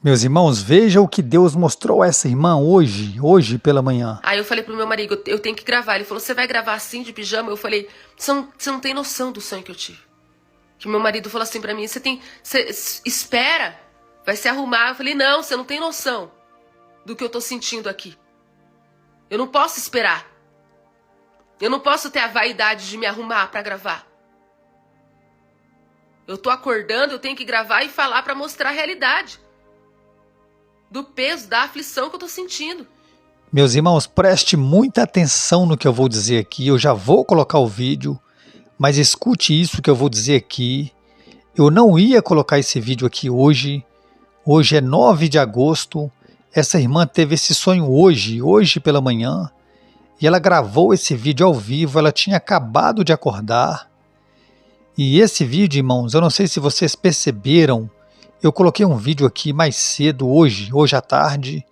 Meus irmãos, vejam o que Deus mostrou a essa irmã hoje pela manhã. Aí eu falei pro meu marido, eu tenho que gravar. Ele falou, você vai gravar assim de pijama? Eu falei, você não tem noção do sonho que eu tive. Que meu marido falou assim pra mim, você espera, vai se arrumar. Eu falei, não, você não tem noção do que eu tô sentindo aqui. Eu não posso esperar. Eu não posso ter a vaidade de me arrumar pra gravar. Eu tô acordando, eu tenho que gravar e falar pra mostrar a realidade. Do peso, da aflição que eu tô sentindo. Meus irmãos, preste muita atenção no que eu vou dizer aqui. Eu já vou colocar o vídeo, mas escute isso que eu vou dizer aqui. Eu não ia colocar esse vídeo aqui hoje. Hoje é 9 de agosto. Essa irmã teve esse sonho hoje pela manhã. E ela gravou esse vídeo ao vivo. Ela tinha acabado de acordar. E esse vídeo, irmãos, eu não sei se vocês perceberam. Eu coloquei um vídeo aqui mais cedo hoje à tarde,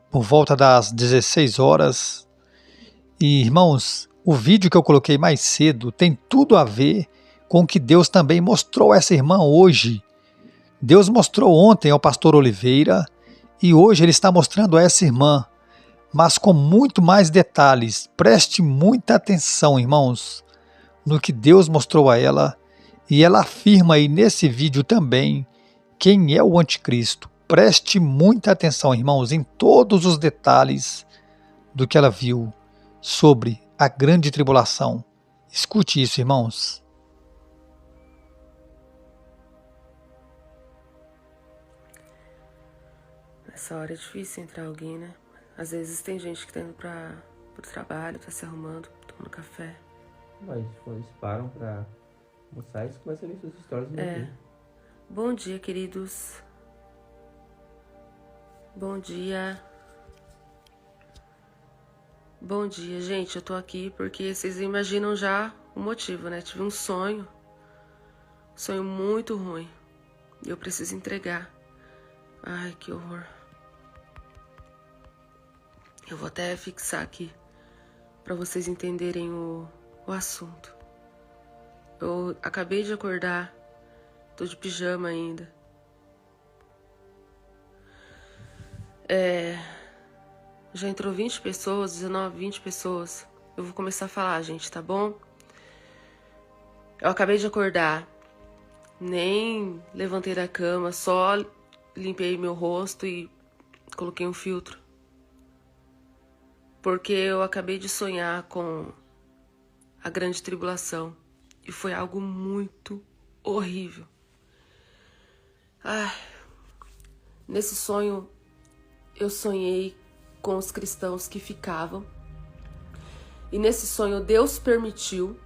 por volta das 16 horas. E, irmãos, o vídeo que eu coloquei mais cedo tem tudo a ver com o que Deus também mostrou a essa irmã hoje. Deus mostrou ontem ao pastor Oliveira e hoje ele está mostrando a essa irmã, mas com muito mais detalhes. Preste muita atenção, irmãos, no que Deus mostrou a ela, e ela afirma aí nesse vídeo também quem é o anticristo. Preste muita atenção, irmãos, em todos os detalhes do que ela viu sobre a grande tribulação. Escute isso, irmãos. Nessa hora é difícil entrar alguém, né? Às vezes tem gente que tá indo pro trabalho, tá se arrumando, tomando café. Mas quando eles param pra almoçar, eles começam a ler suas histórias no dia. Bom dia, queridos. Bom dia. Bom dia, gente. Eu tô aqui porque vocês imaginam já o motivo, né? Tive um sonho muito ruim. E eu preciso entregar. Ai, que horror. Eu vou até fixar aqui pra vocês entenderem o assunto. Eu acabei de acordar. Tô de pijama ainda. Já entrou 20 pessoas, 19, 20 pessoas. Eu vou começar a falar, gente, tá bom? Eu acabei de acordar. Nem levantei da cama, só limpei meu rosto e coloquei um filtro. Porque eu acabei de sonhar com a grande tribulação. E foi algo muito horrível. Ai, nesse sonho, eu sonhei com os cristãos que ficavam. E nesse sonho, Deus permitiu,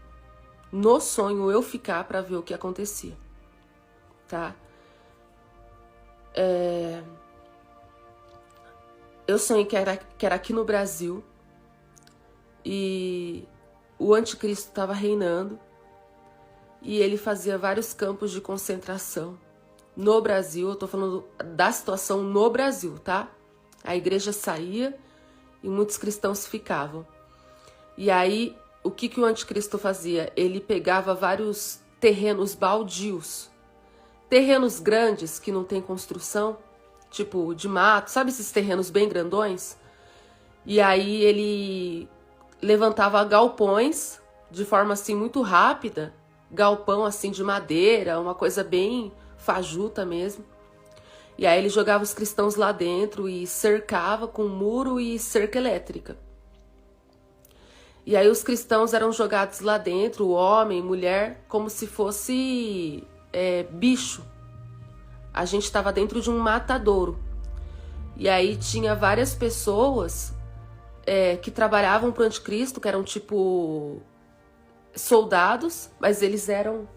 no sonho, eu ficar para ver o que acontecia. Tá? Eu sonhei que era aqui no Brasil. E o anticristo estava reinando. E ele fazia vários campos de concentração no Brasil. Eu tô falando da situação no Brasil, tá? A igreja saía e muitos cristãos ficavam. E aí, o que o anticristo fazia? Ele pegava vários terrenos baldios. Terrenos grandes que não tem construção, tipo de mato, sabe esses terrenos bem grandões? E aí ele levantava galpões de forma assim muito rápida, galpão assim de madeira, uma coisa bem fajuta mesmo. E aí ele jogava os cristãos lá dentro e cercava com muro e cerca elétrica. E aí os cristãos eram jogados lá dentro, homem, mulher, como se fosse bicho. A gente estava dentro de um matadouro. E aí tinha várias pessoas que trabalhavam para o anticristo, que eram tipo soldados, mas eles eram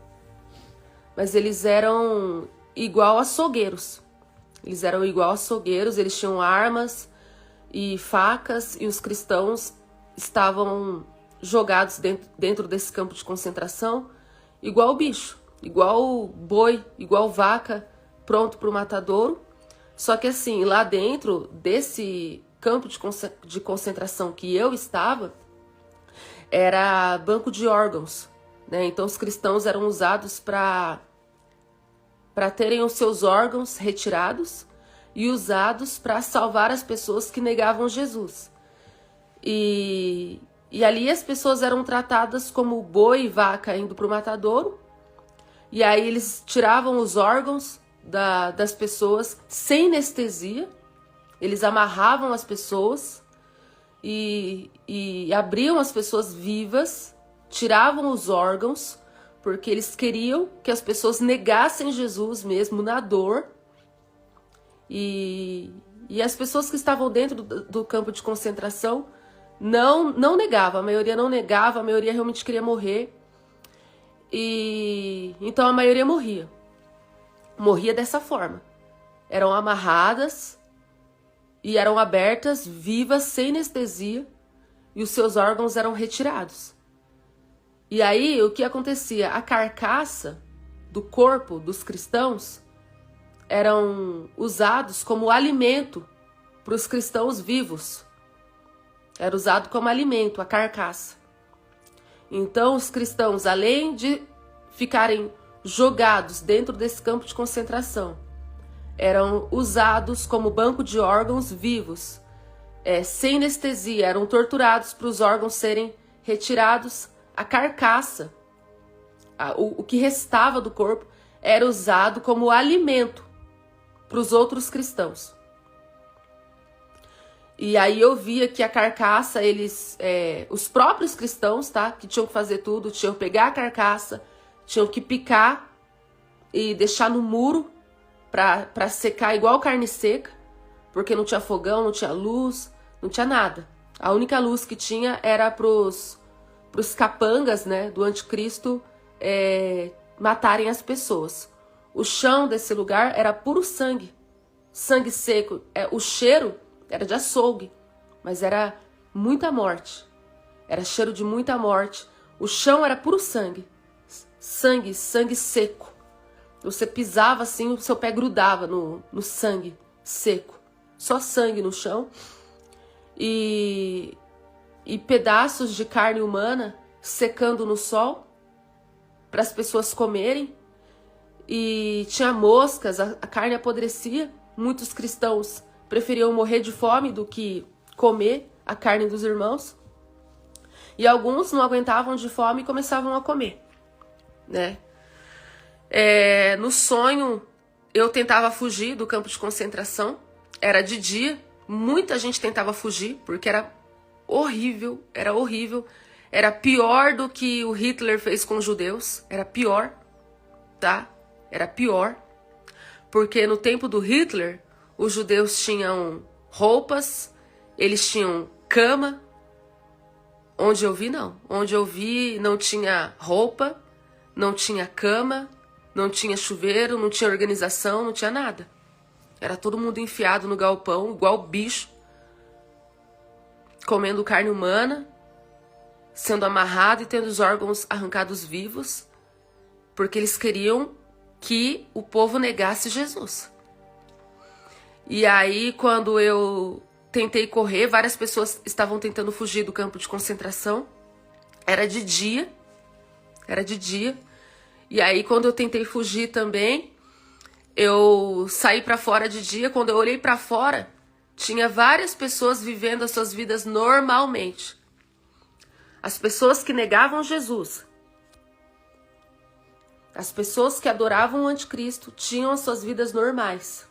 igual açougueiros. Eles eram igual açougueiros, eles tinham armas e facas, e os cristãos estavam jogados dentro desse campo de concentração, igual bicho, igual boi, igual vaca, pronto para o matadouro. Só que assim, lá dentro desse campo de concentração que eu estava, era banco de órgãos, né? Então os cristãos eram usados para terem os seus órgãos retirados e usados para salvar as pessoas que negavam Jesus. E ali as pessoas eram tratadas como boi e vaca indo para o matadouro. E aí eles tiravam os órgãos das pessoas sem anestesia. Eles amarravam as pessoas e abriam as pessoas vivas, tiravam os órgãos, porque eles queriam que as pessoas negassem Jesus mesmo na dor. E as pessoas que estavam dentro do campo de concentração não negavam, a maioria não negava, a maioria realmente queria morrer. E então a maioria morria dessa forma. Eram amarradas e eram abertas, vivas, sem anestesia, e os seus órgãos eram retirados. E aí o que acontecia? A carcaça do corpo dos cristãos eram usados como alimento para os cristãos vivos. Era usado como alimento, a carcaça. Então os cristãos, além de ficarem jogados dentro desse campo de concentração, eram usados como banco de órgãos vivos, sem anestesia, eram torturados para os órgãos serem retirados. A carcaça, o que restava do corpo, era usado como alimento para os outros cristãos. E aí eu via que a carcaça, os próprios cristãos, tá, que tinham que fazer tudo, tinham que pegar a carcaça, tinham que picar e deixar no muro para secar igual carne seca, porque não tinha fogão, não tinha luz, não tinha nada. A única luz que tinha era pros capangas, né, do anticristo matarem as pessoas. O chão desse lugar era puro sangue, sangue seco. O cheiro era de açougue, mas era muita morte. Era cheiro de muita morte. O chão era puro sangue, sangue seco. Você pisava assim, o seu pé grudava no sangue seco. Só sangue no chão. E pedaços de carne humana secando no sol para as pessoas comerem. E tinha moscas, a carne apodrecia. Muitos cristãos preferiam morrer de fome do que comer a carne dos irmãos. E alguns não aguentavam de fome e começavam a comer, né? No sonho, eu tentava fugir do campo de concentração. Era de dia, muita gente tentava fugir, porque era horrível, era horrível. Era pior do que o Hitler fez com os judeus, era pior, tá? Era pior, porque no tempo do Hitler, os judeus tinham roupas, eles tinham cama. Onde eu vi, não. Onde eu vi, não tinha roupa, não tinha cama, não tinha chuveiro, não tinha organização, não tinha nada. Era todo mundo enfiado no galpão, igual bicho, comendo carne humana, sendo amarrado e tendo os órgãos arrancados vivos, porque eles queriam que o povo negasse Jesus. E aí, quando eu tentei correr, várias pessoas estavam tentando fugir do campo de concentração. Era de dia. E aí, quando eu tentei fugir também, eu saí para fora de dia. Quando eu olhei para fora, tinha várias pessoas vivendo as suas vidas normalmente. As pessoas que negavam Jesus, as pessoas que adoravam o anticristo, tinham as suas vidas normais.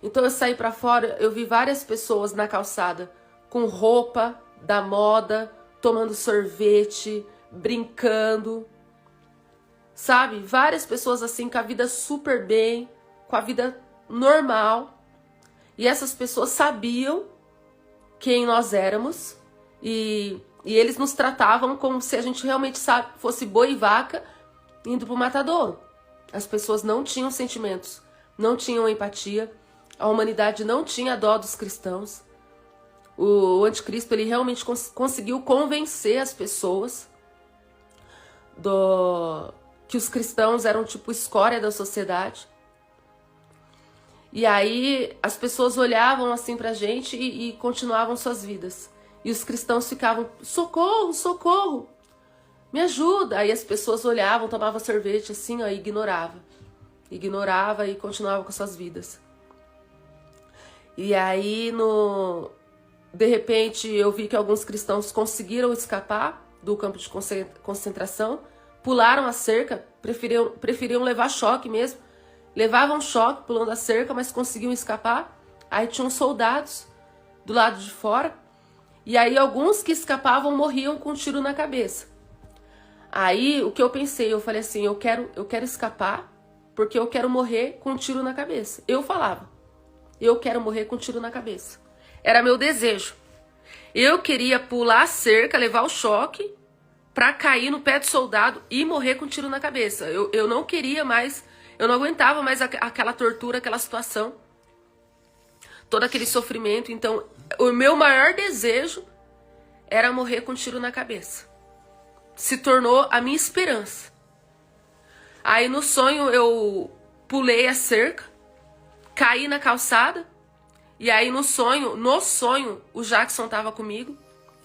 Então eu saí para fora, eu vi várias pessoas na calçada com roupa da moda, tomando sorvete, brincando, sabe? Várias pessoas assim com a vida super bem, com a vida normal. E essas pessoas sabiam quem nós éramos e eles nos tratavam como se a gente realmente fosse boi e vaca indo pro matadouro. As pessoas não tinham sentimentos, não tinham empatia. A humanidade não tinha dó dos cristãos. O anticristo, ele realmente conseguiu convencer as pessoas que os cristãos eram tipo escória da sociedade. E aí as pessoas olhavam assim pra gente e continuavam suas vidas. E os cristãos ficavam, socorro, socorro, me ajuda. Aí as pessoas olhavam, tomavam sorvete assim, ó, e ignorava e continuavam com suas vidas. E aí, de repente, eu vi que alguns cristãos conseguiram escapar do campo de concentração, pularam a cerca, preferiam levar choque mesmo. Levavam choque pulando a cerca, mas conseguiam escapar. Aí tinham soldados do lado de fora. E aí alguns que escapavam morriam com um tiro na cabeça. Aí o que eu pensei, eu falei assim, eu quero escapar porque eu quero morrer com um tiro na cabeça. Eu falava, eu quero morrer com um tiro na cabeça. Era meu desejo. Eu queria pular a cerca, levar o choque pra cair no pé do soldado e morrer com um tiro na cabeça. Eu não queria mais, eu não aguentava mais aquela tortura, aquela situação. Todo aquele sofrimento. Então, o meu maior desejo era morrer com um tiro na cabeça. Se tornou a minha esperança. Aí no sonho eu pulei a cerca, caí na calçada, e aí no sonho, o Jackson estava comigo.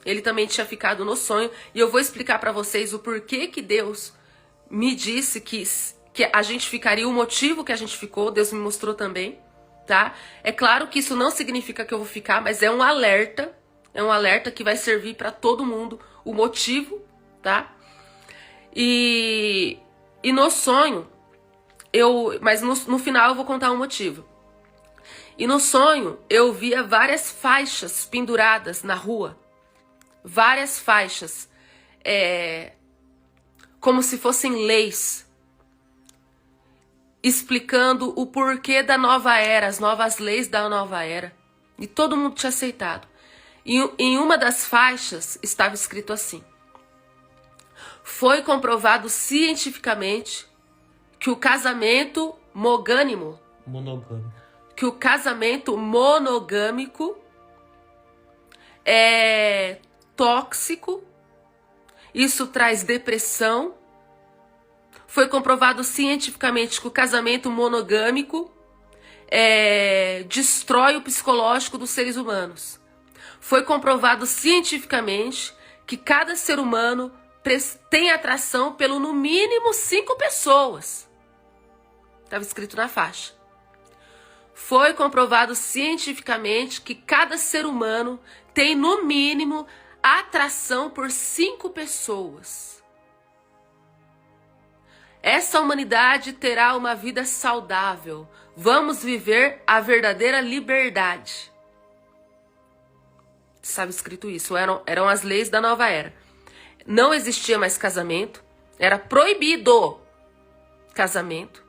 Ele também tinha ficado no sonho, e eu vou explicar para vocês o porquê que Deus me disse que a gente ficaria, o motivo que a gente ficou, Deus me mostrou também, tá? É claro que isso não significa que eu vou ficar, mas é um alerta que vai servir para todo mundo, o motivo, tá? E no sonho, mas no final eu vou contar um motivo. E no sonho, eu via várias faixas penduradas na rua. Várias faixas, como se fossem leis, explicando o porquê da nova era, as novas leis da nova era. E todo mundo tinha aceitado. E em uma das faixas estava escrito assim: foi comprovado cientificamente que o casamento monogâmico é tóxico, isso traz depressão. Foi comprovado cientificamente que o casamento monogâmico destrói o psicológico dos seres humanos. Foi comprovado cientificamente que cada ser humano tem atração pelo no mínimo 5 pessoas. Estava escrito na faixa. Foi comprovado cientificamente que cada ser humano tem no mínimo atração por 5 pessoas. Essa humanidade terá uma vida saudável. Vamos viver a verdadeira liberdade. Estava escrito isso. Eram as leis da nova era. Não existia mais casamento. Era proibido casamento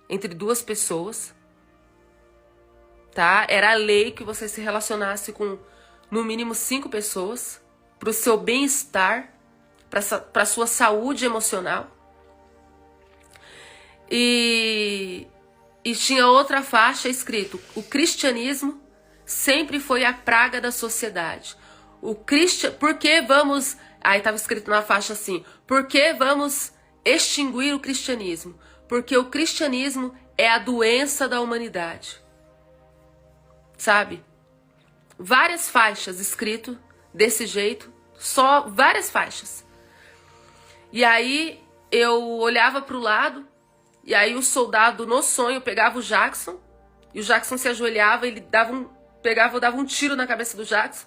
entre 2 pessoas. Tá? Era a lei que você se relacionasse com no mínimo 5 pessoas, para o seu bem-estar, para a sua saúde emocional. E tinha outra faixa escrito: o cristianismo sempre foi a praga da sociedade. Por que vamos... Aí estava escrito na faixa assim: por que vamos extinguir o cristianismo? Porque o cristianismo é a doença da humanidade. Sabe? Várias faixas escrito desse jeito, só várias faixas. E aí eu olhava para o lado, e aí o soldado no sonho pegava o Jackson, e o Jackson se ajoelhava, ele dava um tiro na cabeça do Jackson,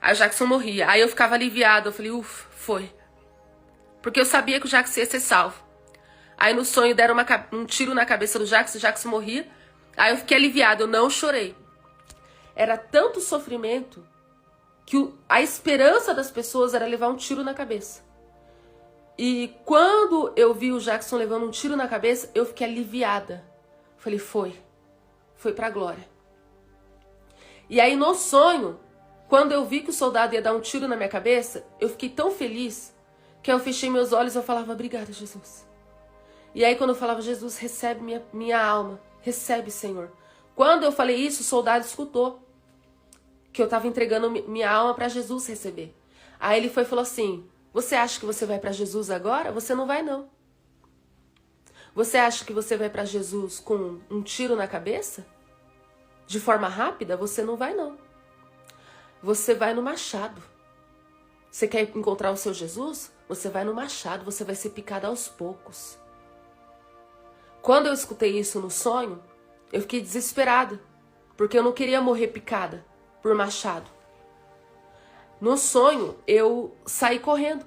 aí o Jackson morria. Aí eu ficava aliviado, eu falei, ufa, foi. Porque eu sabia que o Jackson ia ser salvo. Aí no sonho deram um tiro na cabeça do Jackson, o Jackson morria, aí eu fiquei aliviado, eu não chorei. Era tanto sofrimento que a esperança das pessoas era levar um tiro na cabeça. E quando eu vi o Jackson levando um tiro na cabeça, eu fiquei aliviada. Falei, foi pra glória. E aí no sonho, quando eu vi que o soldado ia dar um tiro na minha cabeça, eu fiquei tão feliz que eu fechei meus olhos e eu falava, obrigada, Jesus. E aí quando eu falava, Jesus, recebe minha alma, recebe, Senhor. Quando eu falei isso, o soldado escutou que eu estava entregando minha alma para Jesus receber. Aí ele foi e falou assim, você acha que você vai para Jesus agora? Você não vai, não. Você acha que você vai para Jesus com um tiro na cabeça? De forma rápida? Você não vai, não. Você vai no machado. Você quer encontrar o seu Jesus? Você vai no machado, você vai ser picado aos poucos. Quando eu escutei isso no sonho, eu fiquei desesperada. porque eu não queria morrer picada por machado. No sonho, eu saí correndo.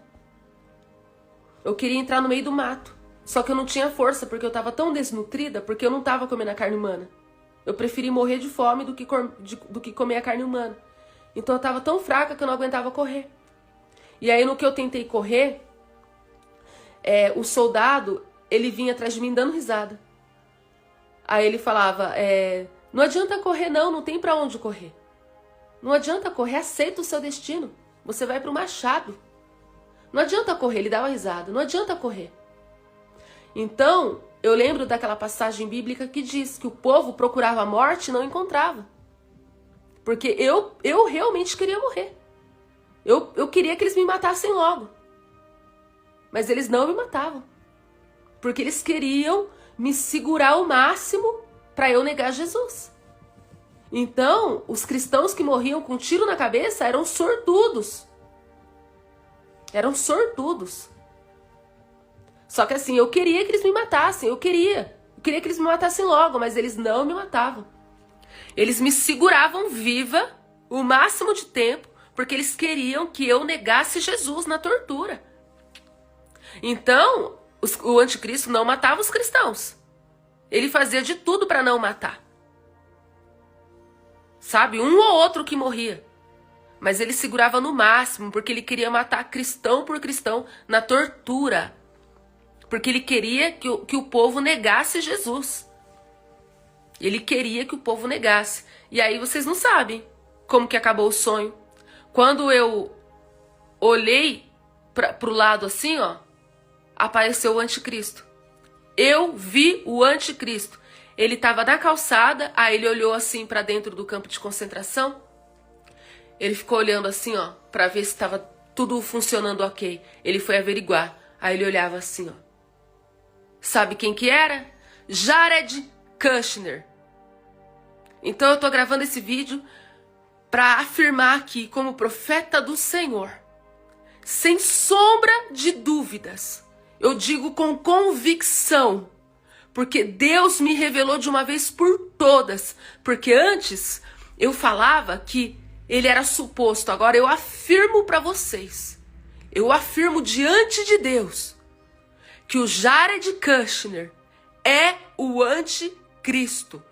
Eu queria entrar no meio do mato. Só que eu não tinha força, porque eu estava tão desnutrida, porque eu não estava comendo a carne humana. Eu preferi morrer de fome do que comer a carne humana. Então eu estava tão fraca que eu não aguentava correr. E aí no que eu tentei correr, o soldado, ele vinha atrás de mim dando risada. Aí ele falava, não adianta correr não tem pra onde correr. Não adianta correr, aceita o seu destino. Você vai pro machado. Não adianta correr, ele dava risada, não adianta correr. Então, eu lembro daquela passagem bíblica que diz que o povo procurava a morte e não encontrava. Porque eu realmente queria morrer. Eu queria que eles me matassem logo. Mas eles não me matavam. Porque eles queriam me segurar ao máximo para eu negar Jesus. Então, os cristãos que morriam com um tiro na cabeça eram sortudos. Eram sortudos. Só que assim, eu queria que eles me matassem, eu queria que eles me matassem logo, mas eles não me matavam. Eles me seguravam viva o máximo de tempo, porque eles queriam que eu negasse Jesus na tortura. Então, o anticristo não matava os cristãos. Ele fazia de tudo para não matar. Sabe, um ou outro que morria. Mas ele segurava no máximo, porque ele queria matar cristão por cristão na tortura. Porque ele queria que o povo negasse Jesus. Ele queria que o povo negasse. E aí vocês não sabem como que acabou o sonho. Quando eu olhei pro lado assim, ó, apareceu o anticristo. Eu vi o anticristo. Ele estava na calçada, aí ele olhou assim para dentro do campo de concentração. Ele ficou olhando assim, ó, para ver se estava tudo funcionando ok. Ele foi averiguar. Aí ele olhava assim, ó. Sabe quem que era? Jared Kushner. Então eu tô gravando esse vídeo para afirmar aqui como profeta do Senhor, sem sombra de dúvidas, eu digo com convicção, porque Deus me revelou de uma vez por todas, porque antes eu falava que ele era suposto, agora eu afirmo para vocês, eu afirmo diante de Deus, que o Jared Kushner é o anticristo.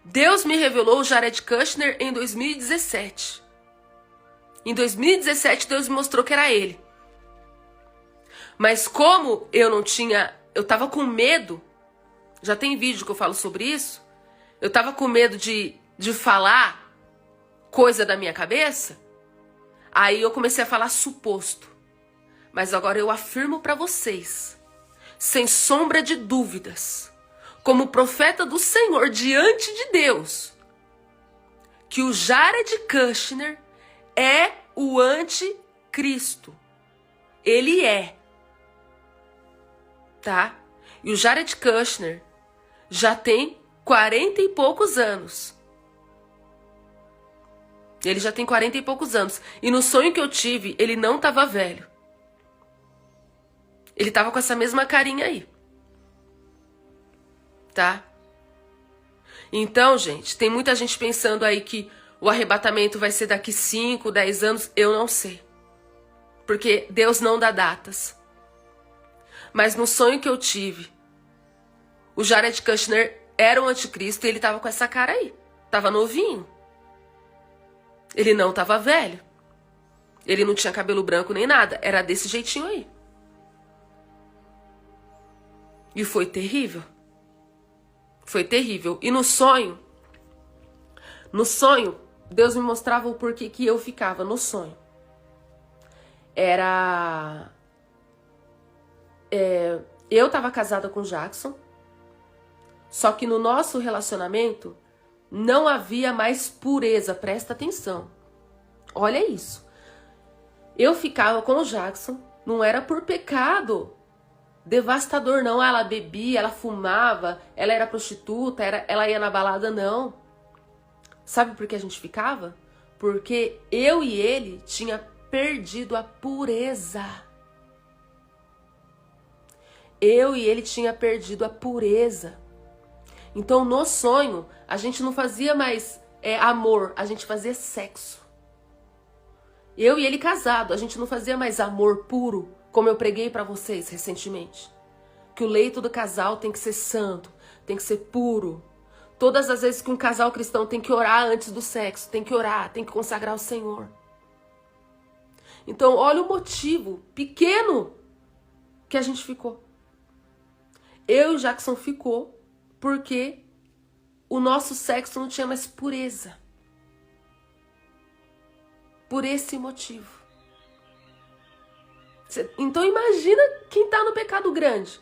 Deus me revelou o Jared Kushner em 2017. Em 2017, Deus me mostrou que era ele. Mas como eu tava com medo, já tem vídeo que eu falo sobre isso, eu tava com medo de falar coisa da minha cabeça, aí eu comecei a falar suposto. Mas agora eu afirmo para vocês, sem sombra de dúvidas, como profeta do Senhor diante de Deus, que o Jared Kushner é o anticristo. Ele é. Tá? E o Jared Kushner já tem 40 e poucos anos. Ele já tem 40 e poucos anos. E no sonho que eu tive, ele não estava velho. Ele tava com essa mesma carinha aí. Tá? Então, gente, tem muita gente pensando aí que o arrebatamento vai ser daqui 5, 10 anos. Eu não sei. Porque Deus não dá datas. Mas no sonho que eu tive, o Jared Kushner era o anticristo e ele tava com essa cara aí. Tava novinho. Ele não tava velho. Ele não tinha cabelo branco nem nada. Era desse jeitinho aí. E foi terrível. Foi terrível. E no sonho, Deus me mostrava o porquê que eu ficava no sonho. Eu estava casada com o Jackson, só que no nosso relacionamento não havia mais pureza. Presta atenção. Olha isso. Eu ficava com o Jackson, não era por pecado devastador, não. Ela bebia, ela fumava, ela era prostituta, ela ia na balada, não. Sabe por que a gente ficava? Porque eu e ele tinha perdido a pureza. Eu e ele tinha perdido a pureza. Então, no sonho, a gente não fazia mais amor, a gente fazia sexo. Eu e ele casado, a gente não fazia mais amor puro, como eu preguei pra vocês recentemente. Que o leito do casal tem que ser santo, tem que ser puro. Todas as vezes que um casal cristão tem que orar antes do sexo, tem que orar, tem que consagrar o Senhor. Então, olha o motivo pequeno que a gente ficou. Eu e o Jackson ficou porque o nosso sexo não tinha mais pureza. Por esse motivo. Então imagina quem está no pecado grande.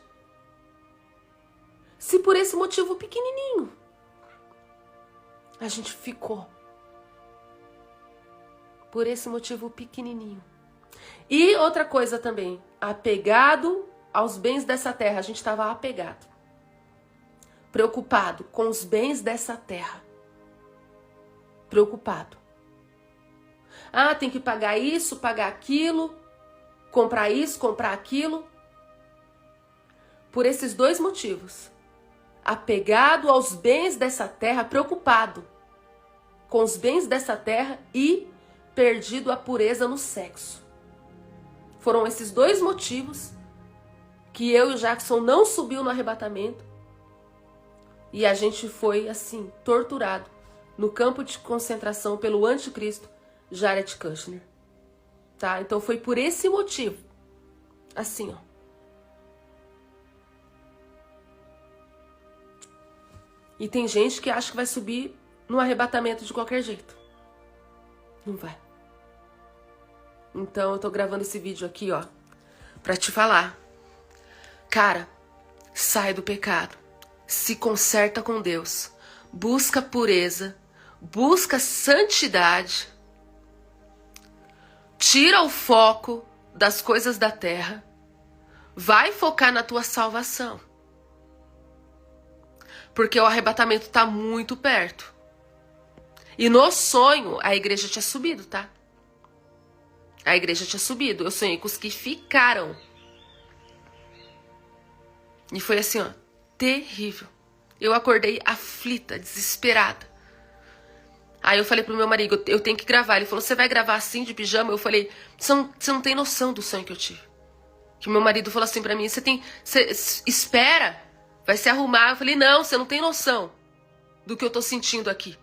Se por esse motivo pequenininho a gente ficou. Por esse motivo pequenininho. E outra coisa também, apegado aos bens dessa terra. A gente estava apegado. Preocupado com os bens dessa terra. Preocupado. Ah, tem que pagar isso, pagar aquilo, comprar isso, comprar aquilo. Por esses dois motivos. Apegado aos bens dessa terra, preocupado com os bens dessa terra e perdido a pureza no sexo. Foram esses dois motivos que eu e o Jackson não subiu no arrebatamento e a gente foi, assim, torturado no campo de concentração pelo anticristo Jared Kushner. Tá? Então foi por esse motivo. Assim, ó. E tem gente que acha que vai subir no arrebatamento de qualquer jeito. Não vai. Então eu tô gravando esse vídeo aqui, ó, pra te falar. Cara, sai do pecado. Se conserta com Deus. Busca pureza. Busca santidade. Tira o foco das coisas da terra. Vai focar na tua salvação. Porque o arrebatamento tá muito perto. E no sonho, a igreja tinha subido, tá? A igreja tinha subido. Eu sonhei com os que ficaram. E foi assim, ó, terrível. Eu acordei aflita, desesperada. Aí eu falei pro meu marido, eu tenho que gravar. Ele falou, você vai gravar assim, de pijama? Eu falei, você não tem noção do sonho que eu tive. Que meu marido falou assim pra mim, você espera, vai se arrumar. Eu falei, não, você não tem noção do que eu tô sentindo aqui.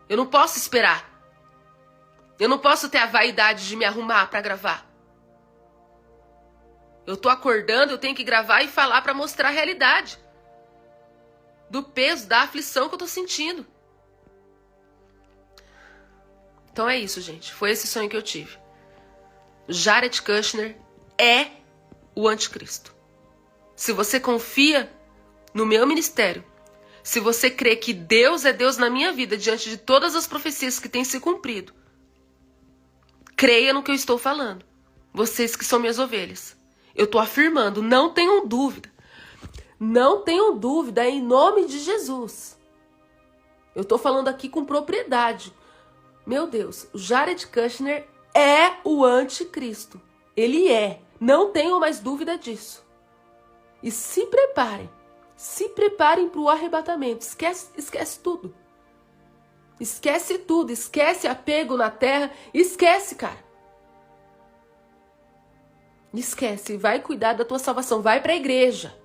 Eu não posso esperar. Eu não posso ter a vaidade de me arrumar pra gravar. Eu tô acordando, eu tenho que gravar e falar pra mostrar a realidade. Do peso, da aflição que eu tô sentindo. Então é isso, gente. Foi esse sonho que eu tive. Jared Kushner é o anticristo. Se você confia no meu ministério, se você crê que Deus é Deus na minha vida, diante de todas as profecias que têm se cumprido, creia no que eu estou falando. Vocês que são minhas ovelhas. Eu estou afirmando, não tenham dúvida. Não tenham dúvida, em nome de Jesus. Eu estou falando aqui com propriedade. Meu Deus, o Jared Kushner é o anticristo. Ele é. Não tenham mais dúvida disso. E se preparem. Se preparem para o arrebatamento. Esquece tudo. Esquece tudo. Esquece apego na terra. Esquece, cara. Esquece. Vai cuidar da tua salvação. Vai para a igreja.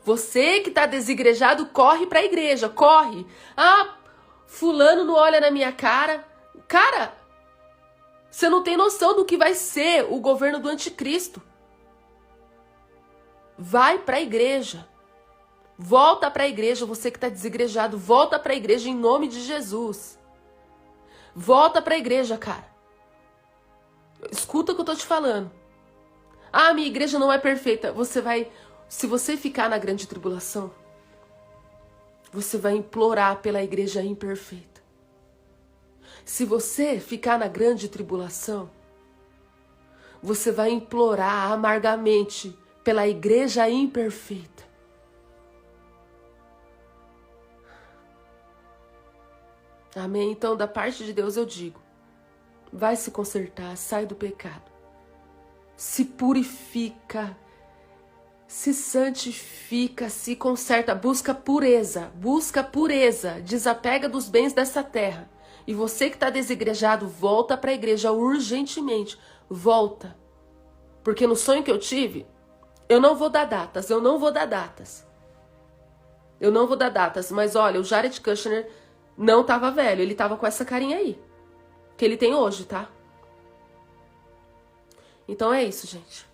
Você que está desigrejado, corre para a igreja. Corre. Ah, fulano não olha na minha cara. Cara, você não tem noção do que vai ser o governo do anticristo. Vai para a igreja. Volta para a igreja, você que está desigrejado. Volta para a igreja em nome de Jesus. Volta para a igreja, cara. Escuta o que eu tô te falando. Ah, minha igreja não é perfeita. Se você ficar na grande tribulação, você vai implorar pela igreja imperfeita. Se você ficar na grande tribulação, você vai implorar amargamente pela igreja imperfeita. Amém? Então, da parte de Deus eu digo, vai se consertar, sai do pecado. Se purifica. se santifica, se conserta, busca pureza, desapega dos bens dessa terra. E você que está desigrejado, volta para a igreja urgentemente, volta. Porque no sonho que eu tive, eu não vou dar datas, mas olha, o Jared Kushner não estava velho, ele estava com essa carinha aí, que ele tem hoje, tá? Então é isso, gente.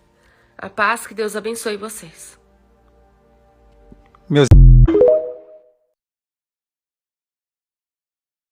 A paz, que Deus abençoe vocês. Meus